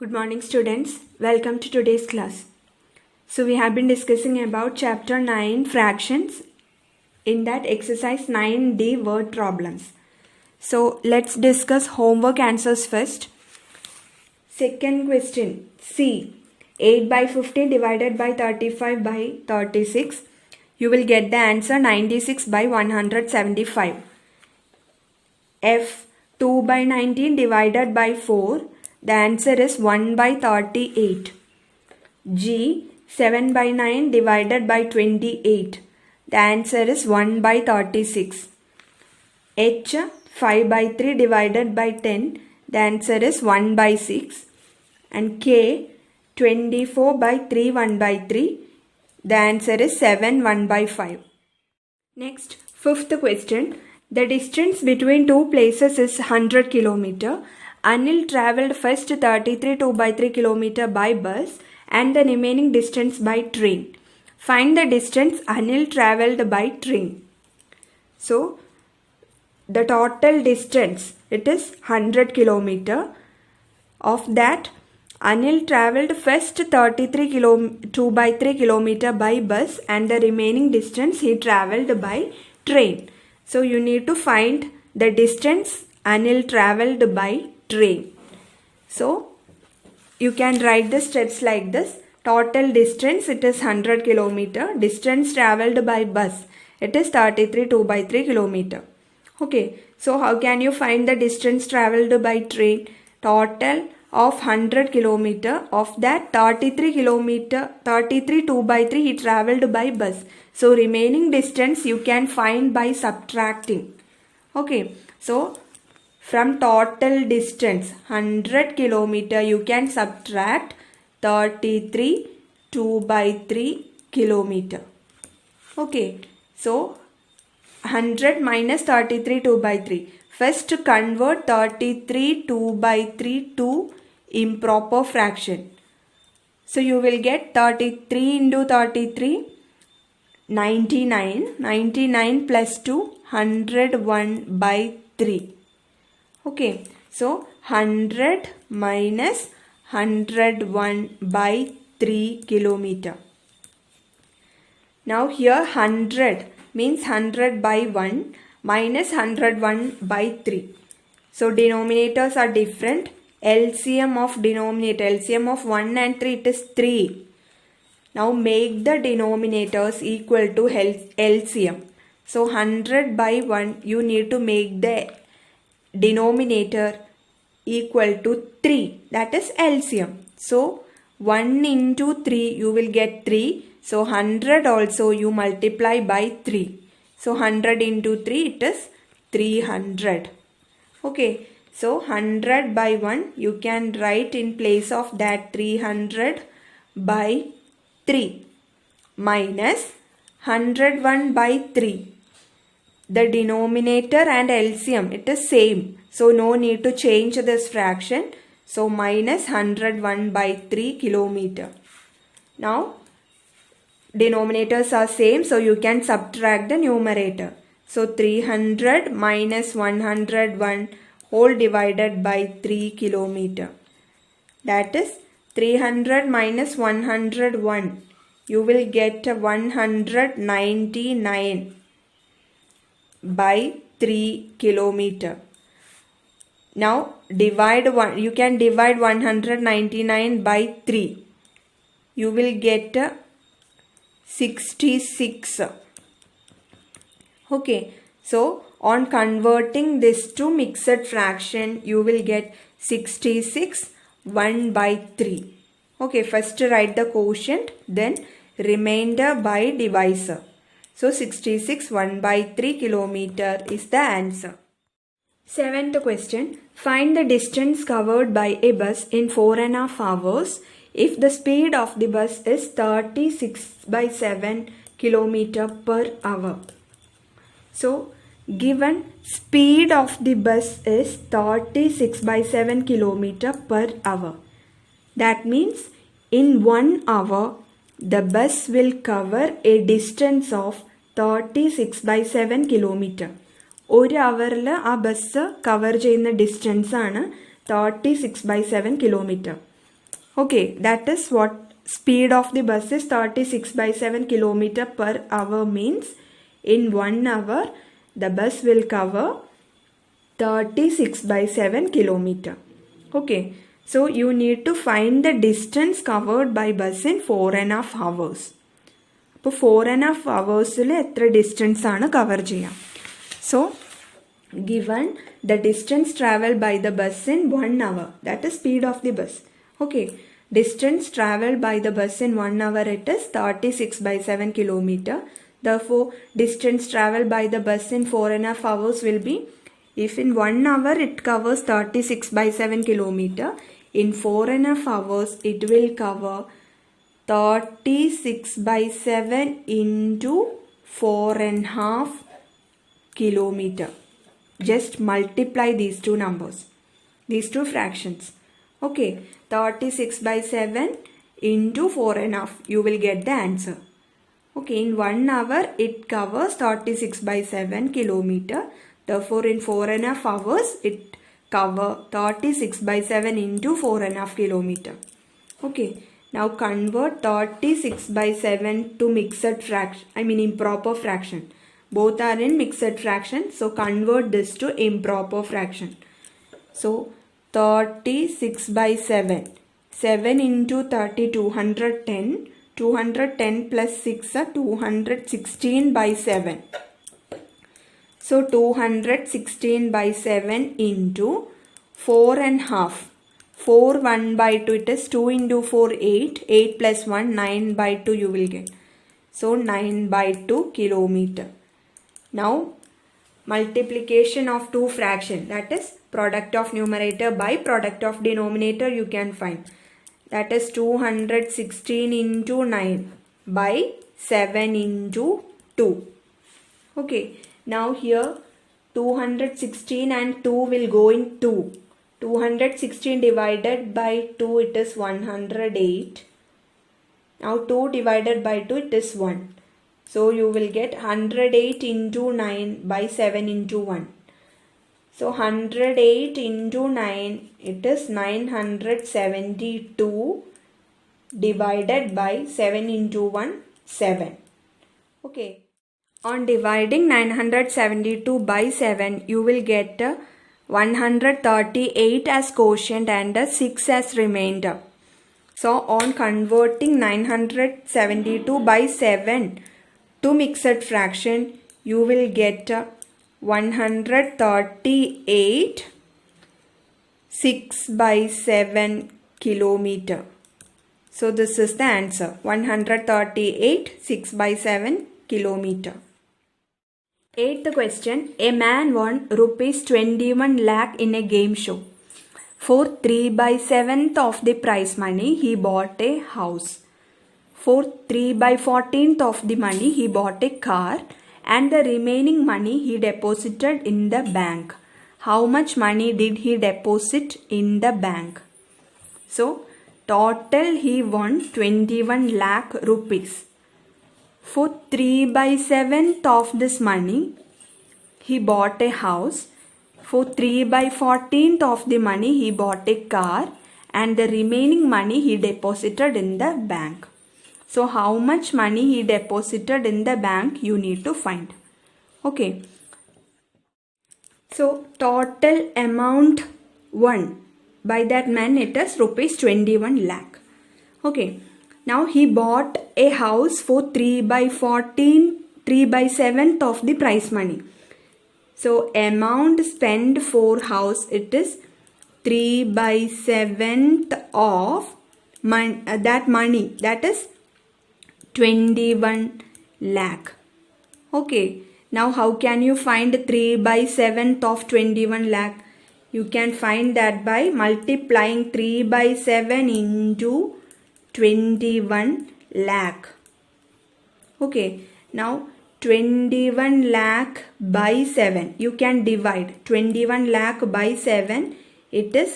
Good morning students, welcome to today's class. So we have been discussing about chapter 9 fractions in that exercise 9D word problems. So let's discuss homework answers first. Second question, C, 8 by 50 divided by 35 by 36. You will get the answer 96 by 175. F, 2 by 19 divided by 4. The answer is 1 by 38. G, 7 by 9 divided by 28. The answer is 1 by 36. H, 5 by 3 divided by 10. The answer is 1 by 6. And K, 24 by 3, 1 by 3. The answer is 7, 1 by 5. Next, fifth question. The distance between two places is 100 km. Anil travelled first 33 2 by 3 km by bus and the remaining distance by train. Find the distance Anil travelled by train. So, the total distance, it is 100 km. Of that, Anil travelled first 33 2 by 3 km by bus and the remaining distance he travelled by train. So, you need to find the distance Anil travelled by train. So, you can write the steps like this. Total distance, it is 100 km. Distance travelled by bus, it is 33 2 by 3 km. Okay, so how can you find the distance travelled by train? Total of 100 km, of that 33 2 by 3 he travelled by bus. So, remaining distance you can find by subtracting. Okay, so from total distance 100 km you can subtract 33 2 by 3 km. Okay, so 100 minus 33 2 by 3. First convert 33 2 by 3 to improper fraction. So you will get 33 into 33, 99. 99 plus 2, 101 by 3. Okay, so 100 minus 101 by 3 km. Now here 100 means 100 by 1 minus 101 by 3. So denominators are different. LCM of denominator, LCM of 1 and 3, it is 3. Now make the denominators equal to LCM. So 100 by 1, you need to make the denominator equal to 3, that is LCM. So 1 into 3 you will get 3. So 100 also you multiply by 3. So 100 into 3 it is 300. Okay, so 100 by 1 you can write in place of that 300 by 3 minus 101 by 3. The denominator and LCM, it is same. So, no need to change this fraction. So, minus 101 by 3 km. Now, denominators are same. So, you can subtract the numerator. So, 300 minus 101 whole divided by 3 km. That is 300 minus 101. You will get 199. By 3 km. Now divide one. You can divide 199 by 3. You will get 66. Okay. So on converting this to mixed fraction, you will get 66 1 by 3. Okay. First write the quotient, then remainder by divisor. So 66 1 by 3 km is the answer. Seventh question. Find the distance covered by a bus in 4.5 hours if the speed of the bus is 36 by 7 km per hour. So given speed of the bus is 36 by 7 km per hour. That means in 1 hour the bus will cover a distance of 36 by 7 km. ഒരു അവറിൽ ആ bus cover ചെയ്യുന്ന distance ആണ് 36 by 7 kilometre. Okay, that is what speed of the bus is 36/7 kilometer per hour means in 1 hour the bus will cover 36/7 kilometer. Okay, so you need to find the distance covered by bus in 4.5 hours. അപ്പോൾ 4.5 hours എത്ര distance ആണ് cover ചെയ്യാം? So given the distance traveled by the bus in 1 hour, that is speed of the bus. Okay, distance traveled by the bus in 1 hour, it is 36/7 kilometer. Therefore, distance traveled by the bus in 4.5 hours will be, if in 1 hour it covers 36/7 kilometer, in 4.5 hours it will cover 36/7 into 4.5 kilometer. Just multiply these two numbers, these two fractions. Okay, 36/7 into 4.5, you will get the answer. Okay, in 1 hour it covers 36/7 kilometer. Therefore, in 4.5 hours it cover 36/7 into 4.5 kilometer. Okay, now convert 36/7 to mixed fraction, improper fraction. Both are in mixed fraction, so convert this to improper fraction. So 36/7, 7 into 30, 210, 210 plus 6 are 216/7. So 216/7 into 4.5. 4 1/2, it is 2 into 4 8, 8 plus 1 9/2 you will get. So 9/2 kilometer. Now multiplication of two fractions, that is product of numerator by product of denominator, you can find. That is 216 into 9 by 7 into 2. Okay, now here 216 and 2 will go in 2. 216 divided by 2, it is 108. Now 2 divided by 2, it is 1. So you will get 108 into 9 by 7 into 1. So 108 into 9, it is 972 divided by 7 into 1, 7. Okay. On dividing 972 by 7, you will get 138 as quotient and 6 as remainder. So on converting 972 by 7 to mixed fraction, you will get 138 6/7 kilometer. So this is the answer, 138 6/7 kilometer. 8th question, a man won ₹21 lakh in a game show. For 3/7 of the prize money, he bought a house. For 3/14 of the money, he bought a car, and the remaining money he deposited in the bank. How much money did he deposit in the bank? So, total he won 21 lakh rupees. For 3/7 of this money, he bought a house. For 3/14 of the money, he bought a car, and the remaining money he deposited in the bank. So how much money he deposited in the bank, you need to find. Okay. So total amount won by that man, it is ₹21 lakh. Okay. Now he bought a house for 3/14, 3/7 of the prize money. So amount spent for house, it is 3/7 of that money, that is 21 lakh. Okay, now how can you find 3/7 of 21 lakh? You can find that by multiplying 3/7 into 21 lakh. Okay, now 21 lakh by 7. You can divide 21 lakh by 7. It is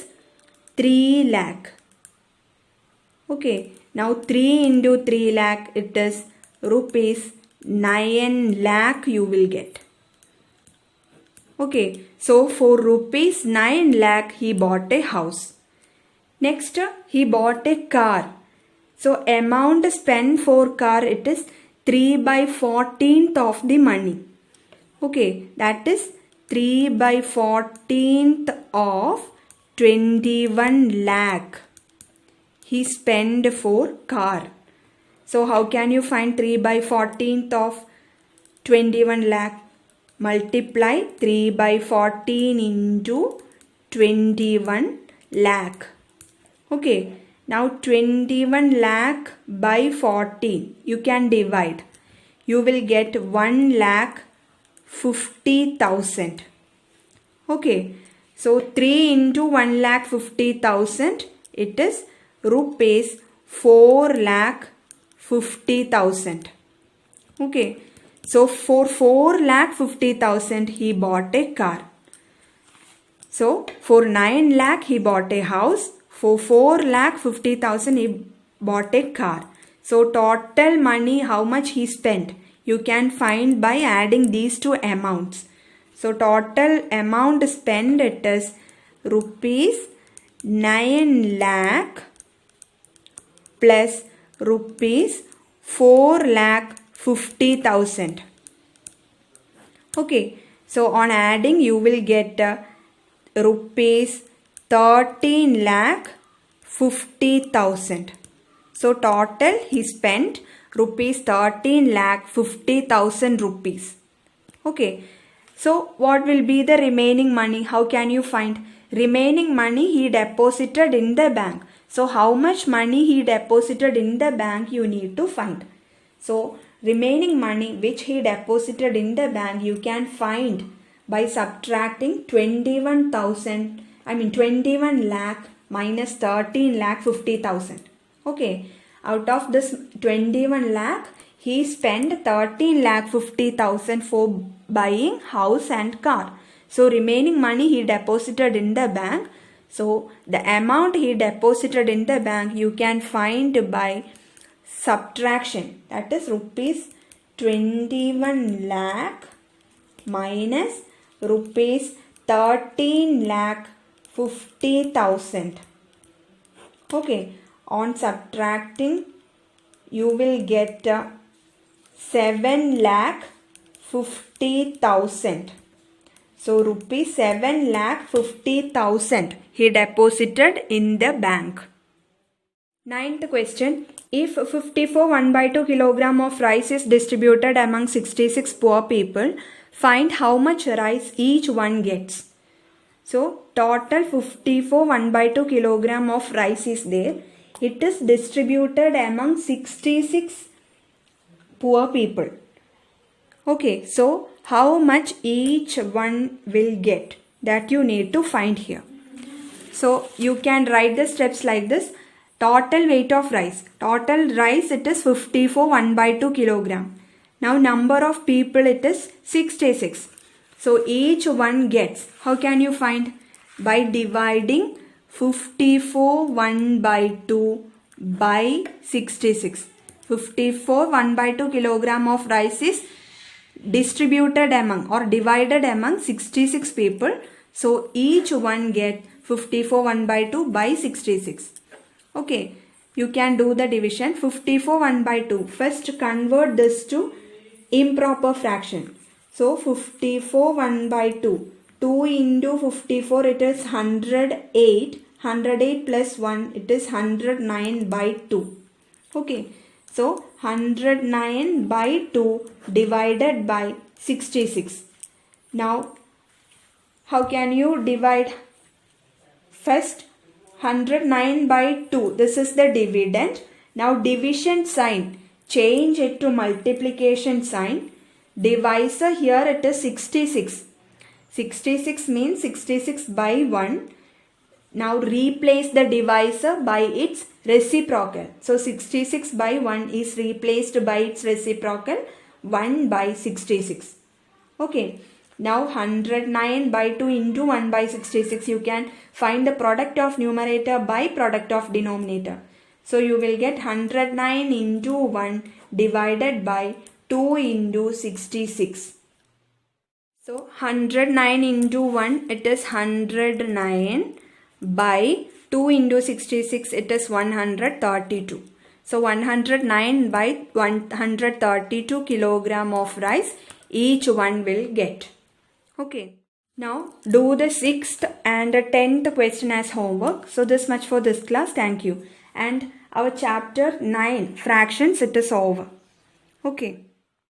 3 lakh. Okay, now 3 into 3 lakh, it is ₹9 lakh you will get. Okay, so for ₹9 lakh he bought a house. Next, he bought a car. So amount spent for car, it is 3 by 14th of the money. Okay, that is 3 by 14th of 21 lakh. He spent for car. So how can you find 3 by 14th of 21 lakh? Multiply 3 by 14 into 21 lakh. Okay, now 21 lakh by 14 you can divide. You will get 1 lakh 50,000. Okay, so 3 into 1 lakh 50,000, it is rupees 4 lakh 50,000. Okay, so for 4 lakh 50,000 he bought a car. So for 9 lakh he bought a house. For 4 lakh 50,000 he bought a car. So total money how much he spent you can find by adding these two amounts. So total amount spent, it is rupees 9 lakh plus rupees 4 lakh 50,000. Okay, so on adding you will get rupees 13 lakh 50,000. So total he spent rupees 13 lakh 50,000 rupees. Okay, so what will be the remaining money? How can you find? Remaining money he deposited in the bank. So how much money he deposited in the bank you need to find. So remaining money which he deposited in the bank you can find by subtracting 21 lakh minus 13 lakh 50,000. Okay, out of this 21 lakh he spent 13 lakh 50,000 for buying house and car. So remaining money he deposited in the bank. So the amount he deposited in the bank you can find by subtraction, that is rupees 21 lakh minus rupees 13 lakh 50,000. Okay, on subtracting you will get 7 lakh 50,000. So rupees 7 lakh 50,000 he deposited in the bank. Ninth question. If 54 1/2 kilogram of rice is distributed among 66 poor people, find how much rice each one gets. So total 54 1/2 kilogram of rice is there. It is distributed among 66 poor people. Okay, so how much each one will get, that you need to find here. So you can write the steps like this. Total weight of rice. Total rice it is 54 1/2 kilogram. Now number of people it is 66. So each one gets. How can you find? By dividing 54 1/2 by 66. 54 1/2 kilogram of rice is distributed among or divided among 66 people. So each one get 54 1/2 by 66. Okay, you can do the division. 54 1/2. First convert this to improper fraction. So 54 1/2. 2 into 54 it is 108. 108 plus 1 it is 109/2. Okay, so 109 by 2 divided by 66. Now how can you divide? First 109 by 2. This is the dividend. Now division sign, change it to multiplication sign. Divisor here it is 66. 66 means 66 by 1. Now replace the divisor by its reciprocal. So 66 by 1 is replaced by its reciprocal 1 by 66. Okay. Now 109 by 2 into 1 by 66, you can find the product of numerator by product of denominator. So you will get 109 into 1 divided by 2 into 66. So 109 into 1 it is 109 by 2 into 66, it is 132. So 109 by 132 kilogram of rice each one will get. Okay. Now do the 6th and 10th question as homework. So this much for this class. Thank you. And our chapter 9 fractions, it is over. Okay.